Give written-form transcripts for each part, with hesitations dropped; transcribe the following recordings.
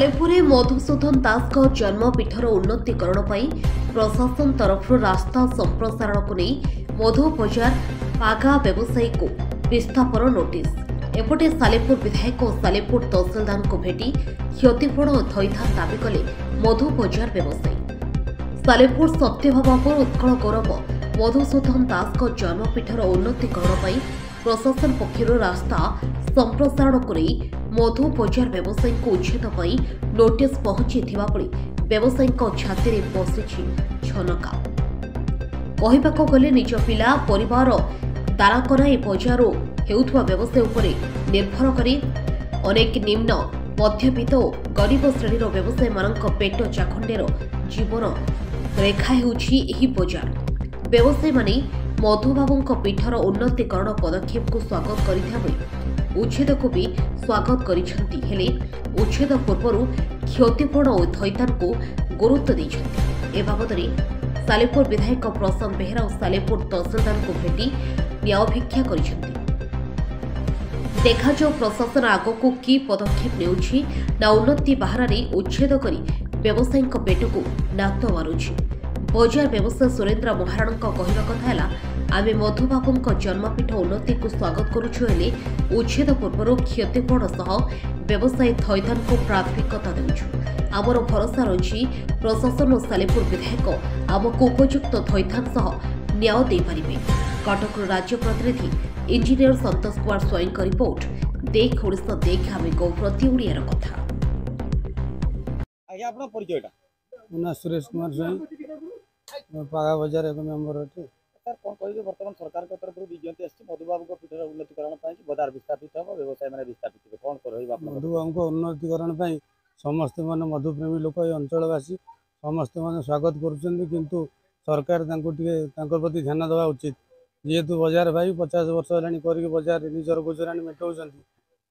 सालेपुरे मधुसूदन दास जन्मपीठर उन्नतीकरण प्रशासन तरफ रास्ता संप्रसारण को नहीं मधु बजार पागा व्यवसायी को विस्थापन नोटिस। एपटे सालेपुर विधायक और सालेपुर तहसिलदार को भेटी क्षतिपूरण थईथान दाबी कले मधु बजार व्यवसायी। सालेपुर सत्यभामापुर उत्कल गौरव मधुसूदन दास जन्मपीठर उन्नतीकरण प्रशासन पक्षर रास्ता संप्रसारण को नहीं मधु बजार व्यवसायी को उच्छेद नोटिस पहुंची व्यवसायी छाती बसी छनका। कहवाक गले निज पिला परिवार दाराकना बजार हेउथुवा व्यवसाय उपरे निर्भर करी अनेक निम्न मध्यवित्त और गरीब श्रेणीर व्यवसायी मानक पेट चाखंडेर जीवन रेखा हेउछि एही बजार। व्यवसायी माने मधुबाबू पीठर उन्नतीकरण पदक्षेप को स्वागत कर उच्छेद को भी स्वागत करिसेंती। हेले उच्छेद पूर्व क्षतिपूरण और थईथान को गुरुत्व देइछंती। ए बाबदरे सालेपुर विधायक प्रशांत बेहेरा और सालेपुर तहसिलदार को भेटी न्याय भिक्षा करिसेंती। देखा जो प्रशासन आग को कि पदक्षेप नेउछि ना उन्नति बाहर उच्छेद करी व्यवसायी पेट को नात मारुछि। बजार व्यवसायी सुरेन्द्र महाराण कहवा कथा है आमे मधुबाबू जन्मपीठ उन्नति को स्वागत करुछु हेले उच्छेद पूर्व क्षतिपूरण सह व्यवसायी थईथान को प्राथमिकता देउछु। आमर भरोसा रही प्रशासन और सालेपुर विधायक आमको उपयुक्त थईथान सह न्याय दे पारिबे। कटक राज्य प्रतिनिधि इंजीनियर संतोष कुमार स्वयं का रिपोर्ट देख ओडिशा देख आमे गौप्रति ओडियार कथा। आज्ञा आपन परिचयटा मुना सुरेश कुमार स्वयं पागा बजार एक मेंबर अच्छे। सर कौन कहिबे वर्तमान सरकार के तरफ विज्ञप्ति आछि मधुबाबू पीठर उन्नतीकरण पई बजार विस्थापित हो व्यवसाय माने विस्थापित हो कौन करहिबा आपन मधुबाबू उन्नतीकरण पई समस्त माने मधुप्रेमी लोक ए अंचलवासी समस्त माने स्वागत करूछन्ती किंतु सरकार तांको टिके तांकर प्रति ध्यान देवा उचित। जेहेतु बजार भाई 50 वर्ष हेलानी करके बजार निजर गुजरानी मेटाउछन्ती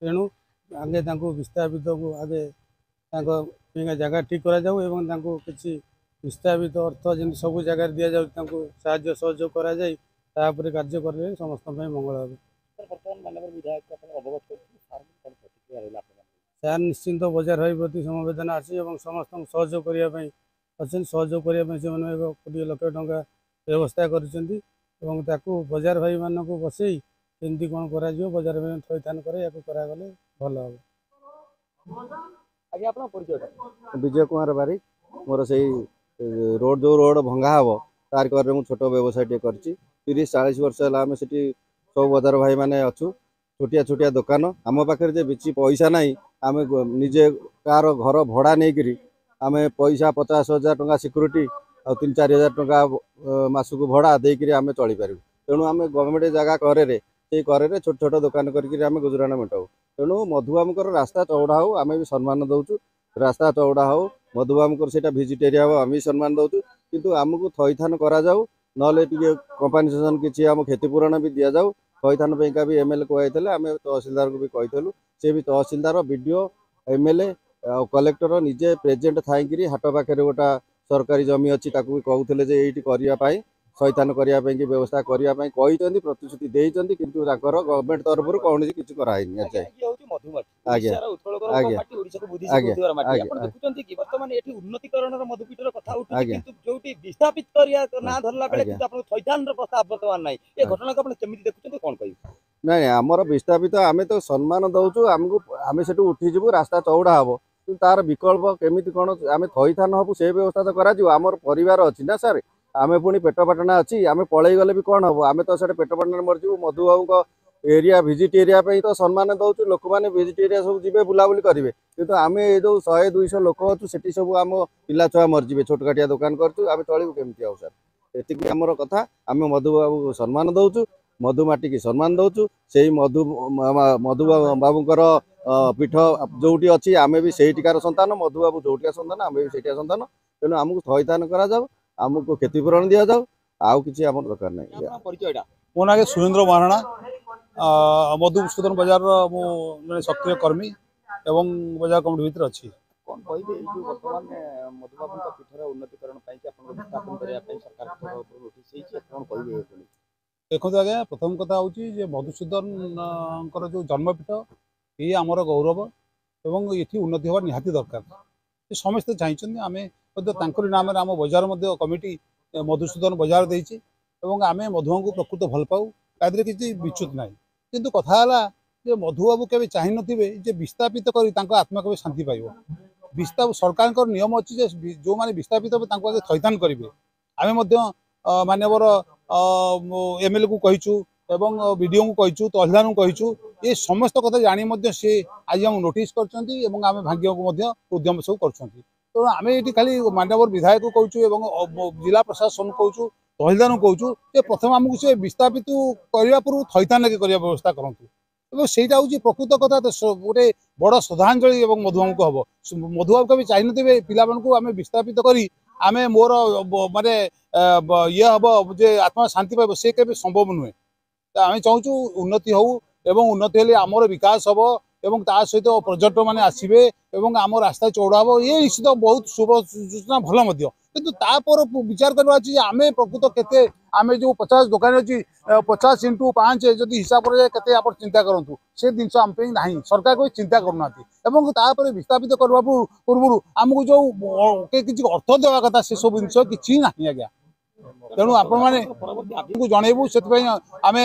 तेणु आगे तांको विस्थापित को आगे तांको जगह ठीक करा जाऊ एवं तांको किछि विस्थापित अर्थ जमी सब जगह दि जाऊ साहाय्य सहयोग करा जाय तापर कार्य करले समस्त मंगल हे। सार निश्चिंत बजार भाई प्रति समवेदना अच्छी और समस्त सहयोग करने सहयोग करने से कोटी लाख टंका व्यवस्था कर बजार भाई मान को बसई केमती कौन कर बजार भाई थईथान करागले भल हे। विजय कुमार बारिक मोर से रोड जो रोड भंगा हम तार कर छोट व्यवसाय टे कर 30-40 वर्ष है आम से सब बजार भाई मैंने अच्छु छोटिया छोटिया दुकान आम पाखे जे बेची पैसा ना आम निजे कार घर भड़ा नहीं करी आम पैसा 50,000 टंका सिक्यूरीटी और 3-4 हजार टंका मासक भड़ा देकर आम चली पारू। तेणु आम गवर्नमेंट जगह करे छोट छोट दुकान करके गुजराण मेटाऊ। तेणु मधुबाबू रास्ता चौड़ा हो आम भी सम्मान दौचु रास्ता चौड़ा हो मधुबाबू से भिजिट एरिया आम भी सम्मान दौचु किंतु आमको थईथान करा जाऊ नले कंपनसेसन किसी आम क्षतिपूरण भी दि जाऊ। थईथान पैका भी एमएलए कहते आम तहसिलदार को भी कहलु से भी तहसिलदार वीडियो एमएलए कलेक्टर निजे प्रेजेंट थी हाट पाखे गोटा सरकारी जमी अच्छी भी कहते ये करने थईथान करने की व्यवस्था करने प्रतिश्रुति देती किंतु गवर्नमेंट तरफ कौन किसी कराई ना आमर विस्थापित आम तो सम्मान दौचु आमको आम से उठीजु रास्ता चौड़ा हम तार विकल्प केमी कौन आम थईथान हबू से व्यवस्था तो करमर परिवार अच्छी ना सर आम पुणी पेटपाटना अच्छी आम पलि गले भी कौन हम आम तो पेटपाटना मरजु मधुबाबू एरिया भिजिट एरिया तो सम्मान दौचु लोक मैंने भिजिट एरिया सब जी बुलाबुली करेंगे कितु आम ये जो 100-200 लोक अच्छु से सब आम पिला छुआ मरजी छोटकाटिया दुकान करूँ आम चलू केमती आउ सर ये आमर कथा आम मधुबाबू सम्मान दौचु मधुमाटी की सम्मान दौचु से मधुबाबूर पीठ जोटी अच्छी आम भी से संतान मधुबाबू जोटिया संतान आम भी से संतान तेणु आमको थईथान करा जाऊ आमको क्षतिपूरण दि जाऊ आउ कि आम दरकार नहीं। मो ना सुरेन्द्र महाराणा मधुसूदन बजार मो सक्रिय कर्मी एवं बजार कमिटी भीतर अच्छी। कौन कहिबे जो वर्तमान मधुबाबू पीठर उन्नतीकरण स्थापन करने सरकार नोटिस कौन कहिबे देखो आज्ञा प्रथम कथा हूँ मधुसूदन जो जन्मपीठ ये आमर गौरव एवं ये उन्नति हवा निहाती दरकार समस्ते चाहिए आम नाम आम बजार कमिटी मधुसूदन बजार देती आम मधुआ को प्रकृत भल पाऊ तादे किसी विच्युत ना किंतु कथा जे मधुबाबू के चाह नी विस्थापित कर आत्मा के शांति पाइब सरकार नियम अच्छी जो मैंने विस्थापित हे थैथान करेंगे आम मानवर एमएलए को कहीचु एवं बीडीओ को कहीचु तहसीलदार को कहीचु ये समस्त कथा जानी सी आज हम नोटिस कर आम भाग्य को उद्यम सब कर तेणु आम ये खाली मानवर विधायक को कहूँ जिला प्रशासन को कहूँ तहसीलदार को कहूँ प्रथम आमको से विस्थापित करने पूर्व थैथान करने व्यवस्था करूँ सेटा हूँ प्रकृत कथा गोटे बड़ श्रद्धांजलि मधुबाबू को हम मधुबाबू कभी चाहिए थे पिला आम विस्थापित करी आम मोर माने ये हम जे आत्मा शांति पाइब से केबे संभव नुहे आम चाहूँ उन्नति हो एवं उन्नति हेले आमर विकास हम एवं ता सहित पर्यटक मैंने आसबे एवं आम रास्ता चौड़ा हम ये निश्चित बहुत शुभ सूचना भल किंतु तापर विचार करवा अच्छी आम प्रकृत केते आम जो 50 दुकान अच्छी 50 × 5 जदि हिसाब के आप चिंता करूँ से जिन आम ना सरकार कोई चिंता करना तापर विस्थापित करने पूर्व आमको जो किसी अर्थ देवा कथा से सब जिन किसी ना आज्ञा तेणु आपण मैंने जनइबू से आम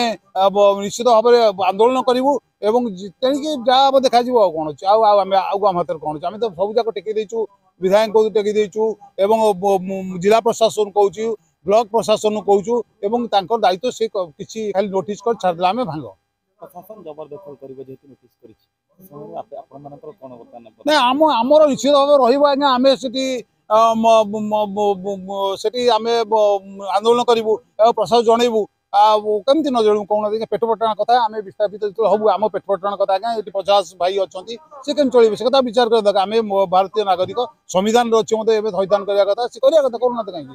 निश्चित भाव में आंदोलन करूँ एवं तेणिकी जहाँ देखा कौन अच्छे आम हाथ कौन अच्छे आम तो सब जाक टेक देचु विधायक को टेक देचु एवं जिला प्रशासन कहूँ ब्लॉक प्रशासन कहूँ एवं दायित्व से किसी खाली नोटिस कर छाड़ आम भांग प्रशासन जबरदखल करिबो जेतु नोटिस करिछि आपण मानकर कोन बर्तन नै आमर निश्चित भाव रहिबो आज्ञा आमे सेठी आमे आंदोलन करूँ प्रशासन जनइबू कमी न जनू कौन पेट पटाण कथा आम विस्थापित जो हबू आम पेट पटाण कथा आज्ञा ये 50 भाई अच्छा सी कमी चलो से कथा विचार कर आम भारतीय नागरिक संविधान अच्छे मतलब थैथान करने कथा सी करा कथा करूना कहीं